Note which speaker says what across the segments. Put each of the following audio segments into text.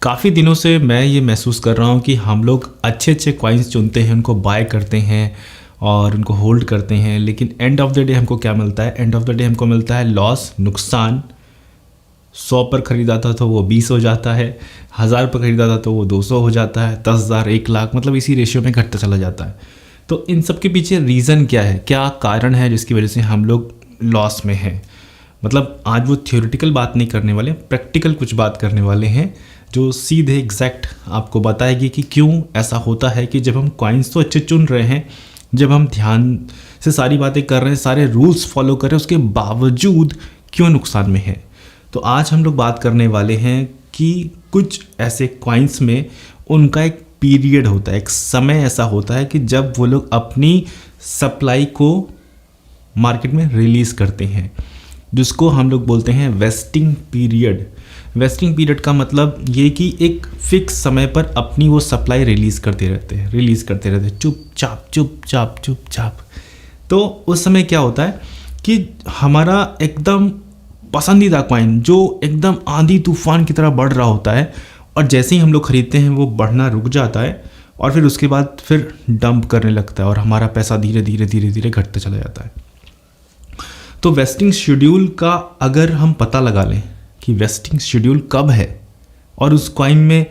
Speaker 1: काफ़ी दिनों से मैं ये महसूस कर रहा हूँ कि हम लोग अच्छे अच्छे कॉइन्स चुनते हैं, उनको बाय करते हैं और उनको होल्ड करते हैं, लेकिन एंड ऑफ द डे हमको क्या मिलता है? एंड ऑफ द डे हमको मिलता है लॉस, नुकसान। 100 पर ख़रीदा था तो वो 20 हो जाता है, 1000 पर ख़रीदा था तो वो 200 हो जाता है, 10,000, 1 लाख, मतलब इसी रेशियो में घटता चला जाता है। तो इन सब के पीछे रीज़न क्या है, क्या कारण है जिसकी वजह से हम लोग लॉस में हैं? मतलब आज वो थ्योरेटिकल बात नहीं करने वाले, प्रैक्टिकल कुछ बात करने वाले हैं जो सीधे एग्जैक्ट आपको बताएगी कि क्यों ऐसा होता है कि जब हम कॉइन्स तो अच्छे चुन रहे हैं, जब हम ध्यान से सारी बातें कर रहे हैं, सारे रूल्स फॉलो कर रहे हैं, उसके बावजूद क्यों नुकसान में है। तो आज हम लोग बात करने वाले हैं कि कुछ ऐसे कॉइन्स में उनका एक पीरियड होता है, एक समय ऐसा होता है कि जब वो लोग अपनी सप्लाई को मार्केट में रिलीज़ करते हैं, जिसको हम लोग बोलते हैं वेस्टिंग पीरियड। वेस्टिंग पीरियड का मतलब ये कि एक फिक्स समय पर अपनी वो सप्लाई रिलीज़ करते रहते हैं चुपचाप। तो उस समय क्या होता है कि हमारा एकदम पसंदीदा कॉइन जो एकदम आंधी तूफान की तरह बढ़ रहा होता है, और जैसे ही हम लोग ख़रीदते हैं वो बढ़ना रुक जाता है और फिर उसके बाद फिर डंप करने लगता है और हमारा पैसा धीरे धीरे घटता चला जाता है। तो वेस्टिंग शेड्यूल का अगर हम पता लगा लें कि वेस्टिंग शेड्यूल कब है और उस कॉइन में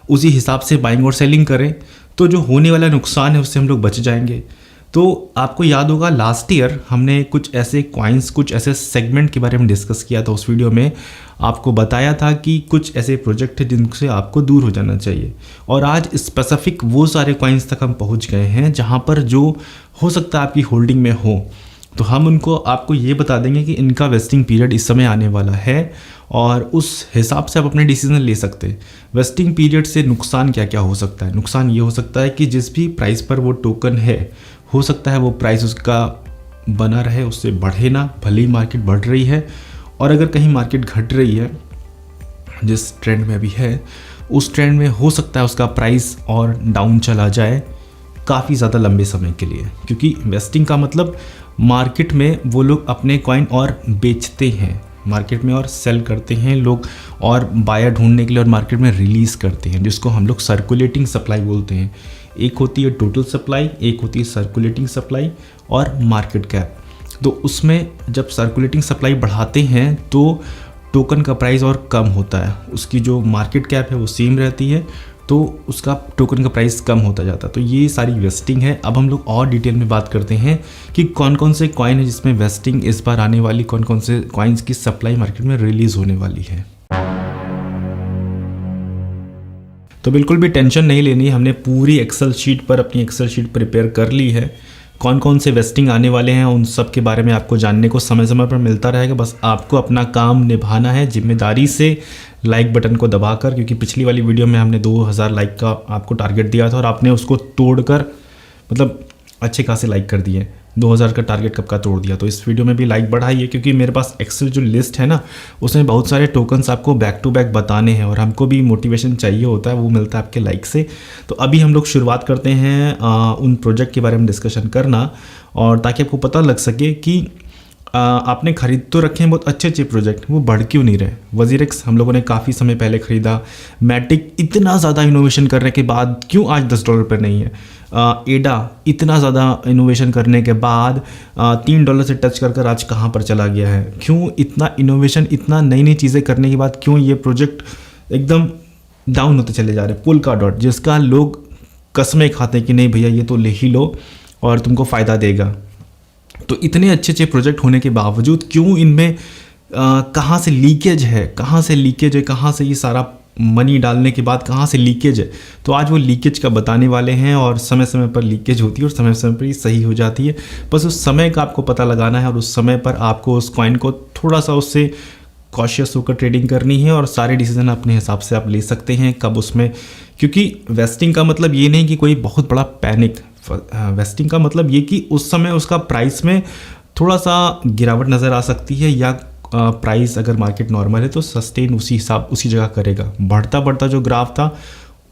Speaker 1: उसी हिसाब से बाइंग और सेलिंग करें, तो जो होने वाला नुकसान है उससे हम लोग बच जाएंगे। तो आपको याद होगा लास्ट ईयर हमने कुछ ऐसे कॉइन्स, कुछ ऐसे सेगमेंट के बारे में डिस्कस किया था। उस वीडियो में आपको बताया था कि कुछ ऐसे प्रोजेक्ट हैं जिनसे आपको दूर हो जाना चाहिए, और आज स्पेसिफिक वो सारे कॉइन्स तक हम पहुंच गए हैं जहां पर जो हो सकता है आपकी होल्डिंग में हो। तो हम उनको आपको ये बता देंगे कि इनका वेस्टिंग पीरियड इस समय आने वाला है और उस हिसाब से आप अपने डिसीजन ले सकते हैं। वेस्टिंग पीरियड से नुकसान क्या क्या हो सकता है? नुकसान ये हो सकता है कि जिस भी प्राइस पर वो टोकन है, हो सकता है वो प्राइस उसका बना रहे, उससे बढ़े ना, भले ही मार्केट बढ़ रही है। और अगर कहीं मार्केट घट रही है, जिस ट्रेंड में अभी है, उस ट्रेंड में हो सकता है उसका प्राइस और डाउन चला जाए काफ़ी ज़्यादा लंबे समय के लिए, क्योंकि वेस्टिंग का मतलब मार्केट में वो लोग अपने कॉइन और बेचते हैं, मार्केट में और सेल करते हैं लोग, और बायर ढूंढने के लिए और मार्केट में रिलीज़ करते हैं, जिसको हम लोग सर्कुलेटिंग सप्लाई बोलते हैं। एक होती है टोटल सप्लाई, एक होती है सर्कुलेटिंग सप्लाई और मार्केट कैप। तो उसमें जब सर्कुलेटिंग सप्लाई बढ़ाते हैं तो टोकन का प्राइस और कम होता है, उसकी जो मार्केट कैप है वो सेम रहती है, तो उसका टोकन का प्राइस कम होता जाता है। तो ये सारी वेस्टिंग है। अब हम लोग और डिटेल में बात करते हैं कि कौन कौन से कॉइन है जिसमें वेस्टिंग इस बार आने वाली, कौन कौन से कॉइन्स की सप्लाई मार्केट में रिलीज होने वाली है। तो बिल्कुल भी टेंशन नहीं लेनी, हमने पूरी एक्सेल शीट पर अपनी एक्सेल शीट प्रिपेयर कर ली है। कौन कौन से वेस्टिंग आने वाले हैं उन सब के बारे में आपको जानने को समय समय पर मिलता रहेगा। बस आपको अपना काम निभाना है जिम्मेदारी से, लाइक बटन को दबाकर, क्योंकि पिछली वाली वीडियो में हमने 2000 लाइक का आपको टारगेट दिया था और आपने उसको तोड़कर मतलब अच्छे खासे लाइक कर दिए। 2000 का टारगेट कब का तोड़ दिया। तो इस वीडियो में भी लाइक बढ़ाइए, क्योंकि मेरे पास एक्सेल जो लिस्ट है ना, उसमें बहुत सारे टोकन्स आपको बैक टू बैक बताने हैं और हमको भी मोटिवेशन चाहिए होता है, वो मिलता है आपके लाइक से। तो अभी हम लोग शुरुआत करते हैं उन प्रोजेक्ट के बारे में डिस्कशन करना, और ताकि आपको पता लग सके कि आपने खरीद तो रखे हैं बहुत अच्छे अच्छे प्रोजेक्ट, वो बढ़ क्यों नहीं रहे। वजीरेक्स हम लोगों ने काफ़ी समय पहले ख़रीदा, मैटिक इतना ज़्यादा इनोवेशन करने के बाद क्यों आज $10 पर नहीं है। एडा इतना ज़्यादा इनोवेशन करने के बाद $3 से टच कर आज कहाँ पर चला गया है। क्यों इतना इनोवेशन, इतना नई नई चीज़ें करने के बाद क्यों ये प्रोजेक्ट एकदम डाउन होते चले जा रहे हैं। पोल्का डॉट, जिसका लोग कसमें खाते हैं कि नहीं भैया ये तो ले ही लो और तुमको फ़ायदा देगा। तो इतने अच्छे अच्छे प्रोजेक्ट होने के बावजूद क्यों इनमें कहाँ से लीकेज है, कहाँ से ये सारा मनी डालने के बाद कहाँ से लीकेज है। तो आज वो लीकेज का बताने वाले हैं, और समय समय पर लीकेज होती है और समय समय पर ही सही हो जाती है। बस उस समय का आपको पता लगाना है और उस समय पर आपको उस कॉइन को थोड़ा सा उससे कॉशियस होकर ट्रेडिंग करनी है, और सारे डिसीजन अपने हिसाब से आप ले सकते हैं कब उसमें। क्योंकि वेस्टिंग का मतलब ये नहीं कि कोई बहुत बड़ा पैनिक, वेस्टिंग का मतलब ये कि उस समय उसका प्राइस में थोड़ा सा गिरावट नज़र आ सकती है, या प्राइस अगर मार्केट नॉर्मल है तो सस्टेन उसी जगह करेगा। बढ़ता जो ग्राफ था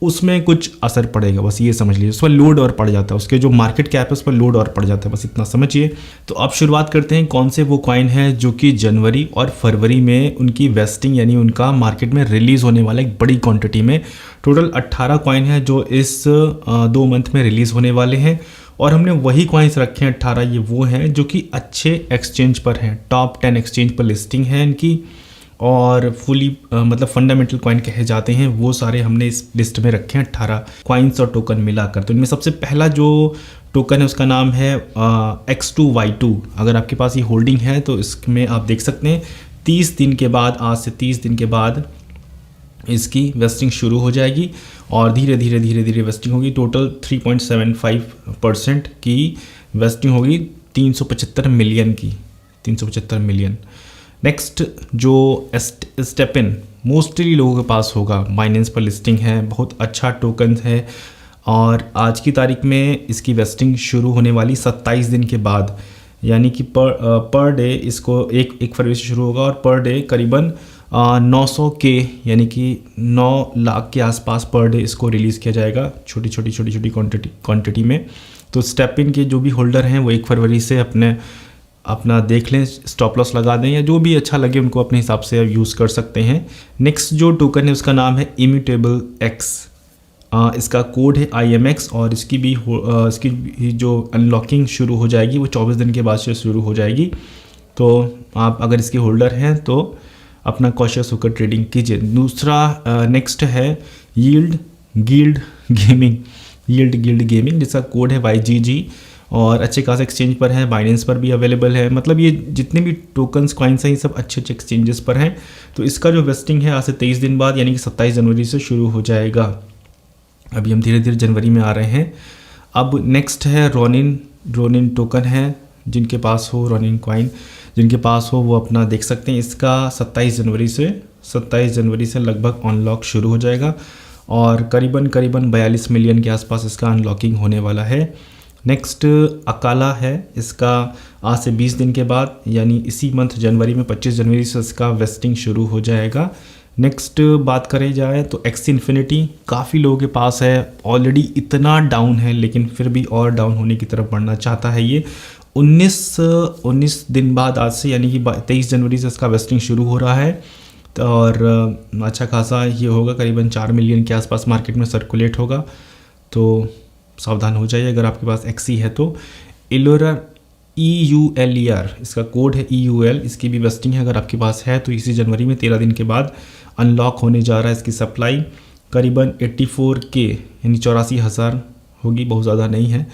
Speaker 1: उसमें कुछ असर पड़ेगा, बस ये समझ लीजिए। उस पर लोड और पड़ जाता है, उसके जो मार्केट कैप है उस पर लोड और पड़ जाता है, बस इतना समझिए। तो अब शुरुआत करते हैं कौन से वो कॉइन है जो कि जनवरी और फरवरी में उनकी वेस्टिंग यानी उनका मार्केट में रिलीज़ होने वाला एक बड़ी क्वांटिटी में। टोटल 18 कॉइन है जो इस 2 मंथ में रिलीज़ होने वाले हैं, और हमने वही कॉइन्स रखे हैं 18। ये वो हैं जो कि अच्छे एक्सचेंज पर हैं, टॉप 10 एक्सचेंज पर लिस्टिंग है इनकी, और फुली मतलब फंडामेंटल कॉइन कहे जाते हैं, वो सारे हमने इस लिस्ट में रखे हैं 18 कॉइन्स और टोकन मिलाकर। तो इनमें सबसे पहला जो टोकन है उसका नाम है X2Y2। अगर आपके पास ये होल्डिंग है तो इसमें आप देख सकते हैं 30 दिन के बाद, आज से 30 दिन के बाद इसकी वेस्टिंग शुरू हो जाएगी और धीरे धीरे धीरे धीरे वेस्टिंग होगी। टोटल 3.75% की वेस्टिंग होगी 375 मिलियन की, 375 मिलियन। नेक्स्ट जो स्टेपिन मोस्टली लोगों के पास होगा, बाइनेंस पर लिस्टिंग है, बहुत अच्छा टोकन है, और आज की तारीख में इसकी वेस्टिंग शुरू होने वाली 27 दिन के बाद, यानी कि पर डे इसको 1 फरवरी से शुरू होगा, और पर डे करीबन 900 के यानी कि 9 लाख के आसपास पर डे इसको रिलीज़ किया जाएगा छोटी छोटी क्वांटिटी में। तो स्टेपिन के जो भी होल्डर हैं वो 1 फरवरी से अपना देख लें, स्टॉप लॉस लगा दें, या जो भी अच्छा लगे उनको अपने हिसाब से यूज़ कर सकते हैं। नेक्स्ट जो टोकन है उसका नाम है इम्यूटेबल एक्स। इसका कोड है IMX, और इसकी भी जो अनलॉकिंग शुरू हो जाएगी वो 24 दिन के बाद से शुरू हो जाएगी। तो आप अगर इसके होल्डर हैं तो अपना कॉशियस होकर ट्रेडिंग कीजिए। दूसरा नेक्स्ट है यील्ड गिल्ड गेमिंग, जिसका कोड है YGG, और अच्छे खास एक्सचेंज पर है, बाइनेंस पर भी अवेलेबल है। मतलब ये जितने भी टोकन्स कॉइन्स हैं ये सब अच्छे एक्सचेंजेस पर हैं। तो इसका जो वेस्टिंग है आज से 23 दिन बाद यानी कि 27 जनवरी से शुरू हो जाएगा। अभी हम धीरे धीरे जनवरी में आ रहे हैं। अब नेक्स्ट है रोनिन टोकन है, जिनके पास हो रोनिन कॉइन जिनके पास हो वो अपना देख सकते हैं। इसका 27 जनवरी से लगभग अनलॉक शुरू हो जाएगा, और करीबन 42 मिलियन के आसपास इसका अनलॉकिंग होने वाला है। नेक्स्ट अकाला है, इसका आज से 20 दिन के बाद यानी इसी मंथ जनवरी में 25 जनवरी से इसका वेस्टिंग शुरू हो जाएगा। नेक्स्ट बात करें जाए तो एक्सी इन्फिनिटी काफ़ी लोगों के पास है, ऑलरेडी इतना डाउन है लेकिन फिर भी और डाउन होने की तरफ बढ़ना चाहता है। ये 19 दिन बाद आज से यानी कि 23 जनवरी से इसका वेस्टिंग शुरू हो रहा है, और अच्छा खासा ये होगा, करीबन 4 मिलियन के आसपास मार्केट में सर्कुलेट होगा। तो सावधान हो जाइए अगर आपके पास एक्सी है तो। इलोरा EULER, इसका कोड है EUL, इसकी भी वेस्टिंग है अगर आपके पास है तो इसी जनवरी में 13 दिन के बाद अनलॉक होने जा रहा है। इसकी सप्लाई करीबन 84K यानी 84,000 होगी, बहुत ज़्यादा नहीं है।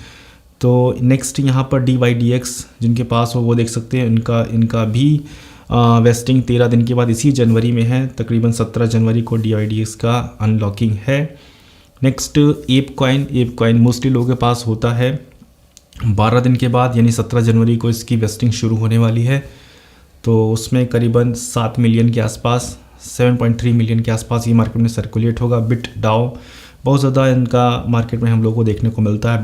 Speaker 1: तो नेक्स्ट यहाँ पर DYDX जिनके पास हो वो देख सकते हैं, इनका भी वेस्टिंग 13 दिन के बाद इसी जनवरी में है, तकरीबन 17 जनवरी को DYDX का अनलॉकिंग है। नेक्स्ट एप कॉइन मोस्टली लोगों के पास होता है 12 दिन के बाद यानी 17 जनवरी को इसकी वेस्टिंग शुरू होने वाली है। तो उसमें करीबन 7 मिलियन के आसपास 7.3 मिलियन के आसपास ये मार्केट में सर्कुलेट होगा। बिट डाओ बहुत ज़्यादा इनका मार्केट में हम लोग को देखने को मिलता है।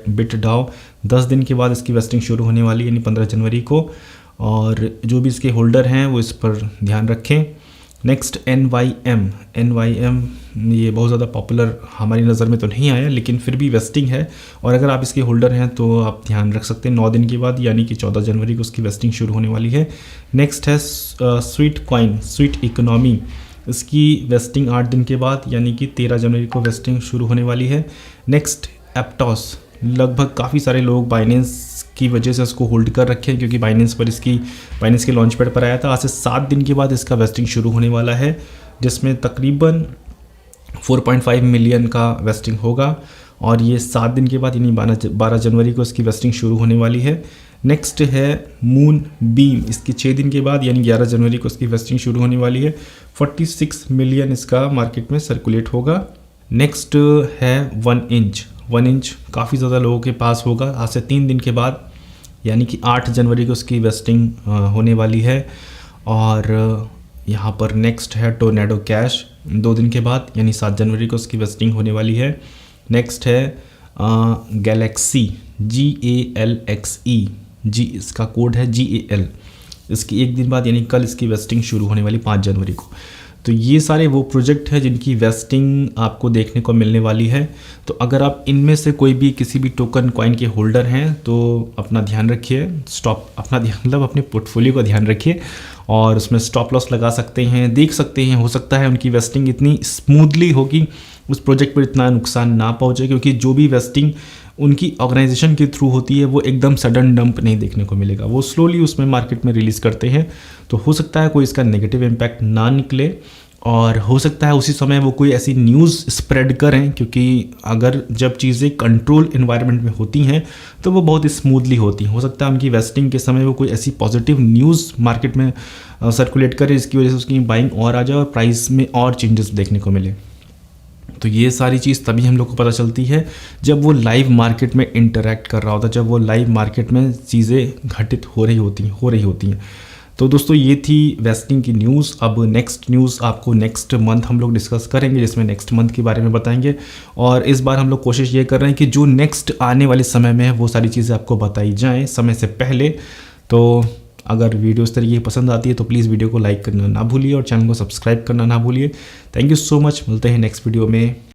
Speaker 1: बिट डाओ 10 दिन के बाद इसकी वेस्टिंग शुरू होने वाली है यानी 15 जनवरी को, और जो भी इसके होल्डर हैं वो इस पर ध्यान रखें। नेक्स्ट NYM ये बहुत ज़्यादा पॉपुलर हमारी नज़र में तो नहीं आया लेकिन फिर भी वेस्टिंग है, और अगर आप इसके होल्डर हैं तो आप ध्यान रख सकते हैं 9 दिन के बाद यानी कि 14 जनवरी को उसकी वेस्टिंग शुरू होने वाली है। नेक्स्ट है स्वीट इकोनॉमी, इसकी वेस्टिंग 8 दिन के बाद यानी कि 13 जनवरी को वेस्टिंग शुरू होने वाली है। नेक्स्ट एप्टॉस, लगभग काफ़ी सारे लोग बाइनेंस की वजह से इसको होल्ड कर रखे हैं क्योंकि बाइनेंस के लॉन्च पैड पर आया था। आज से 7 दिन के बाद इसका वेस्टिंग शुरू होने वाला है, जिसमें तकरीबन 4.5 मिलियन का वेस्टिंग होगा, और ये 7 दिन के बाद यानी 12 जनवरी को इसकी वेस्टिंग शुरू होने वाली है। नेक्स्ट है मून बीम, इसकी 6 दिन के बाद यानी 11 जनवरी को इसकी वेस्टिंग शुरू होने वाली है। 46 मिलियन इसका मार्केट में सर्कुलेट होगा। नेक्स्ट है 1 इंच काफ़ी ज़्यादा लोगों के पास होगा, आज से 3 दिन के बाद यानी कि 8 जनवरी को उसकी वेस्टिंग होने वाली है। और यहाँ पर नेक्स्ट है टोर्नेडो कैश, 2 दिन के बाद यानी 7 जनवरी को उसकी वेस्टिंग होने वाली है। नेक्स्ट है गैलेक्सी GALXE, इसका कोड है GAL, इसकी 1 दिन बाद यानी कल इसकी वेस्टिंग शुरू होने वाली 5 जनवरी को। तो ये सारे वो प्रोजेक्ट हैं जिनकी वेस्टिंग आपको देखने को मिलने वाली है। तो अगर आप इनमें से कोई भी किसी भी टोकन कॉइन के होल्डर हैं तो अपना ध्यान रखिए, मतलब अपने पोर्टफोलियो का ध्यान रखिए और उसमें स्टॉप लॉस लगा सकते हैं, देख सकते हैं। हो सकता है उनकी वेस्टिंग इतनी स्मूथली हो कि उस प्रोजेक्ट पर इतना नुकसान ना पहुँचे, क्योंकि जो भी वेस्टिंग उनकी ऑर्गेनाइजेशन के थ्रू होती है वो एकदम सडन डंप नहीं देखने को मिलेगा, वो स्लोली उसमें मार्केट में रिलीज़ करते हैं। तो हो सकता है कोई इसका नेगेटिव इम्पैक्ट ना निकले और हो सकता है उसी समय वो कोई ऐसी न्यूज़ स्प्रेड करें, क्योंकि अगर जब चीज़ें कंट्रोल इन्वायरमेंट में होती हैं तो वो बहुत स्मूथली होती हैं। हो सकता है उनकी वेस्टिंग के समय वो कोई ऐसी पॉजिटिव न्यूज़ मार्केट में सर्कुलेट करे जिसकी वजह से उसकी बाइंग और आ जाए और प्राइस में और चेंजेस देखने को मिले। तो ये सारी चीज़ तभी हम लोग को पता चलती है जब वो लाइव मार्केट में इंटरैक्ट कर रहा होता है, जब वो लाइव मार्केट में चीज़ें घटित हो रही होती हैं। तो दोस्तों ये थी वेस्टिंग की न्यूज़। अब नेक्स्ट न्यूज़ आपको नेक्स्ट मंथ हम लोग डिस्कस करेंगे, जिसमें नेक्स्ट मंथ के बारे में बताएंगे। और इस बार हम लोग कोशिश ये कर रहे हैं कि जो नेक्स्ट आने वाले समय में है वो सारी चीज़ें आपको बताई जाएँ समय से पहले। तो अगर वीडियो इस तरीके की पसंद आती है तो प्लीज़ वीडियो को लाइक करना ना भूलिए और चैनल को सब्सक्राइब करना ना भूलिए। थैंक यू सो मच, मिलते हैं नेक्स्ट वीडियो में।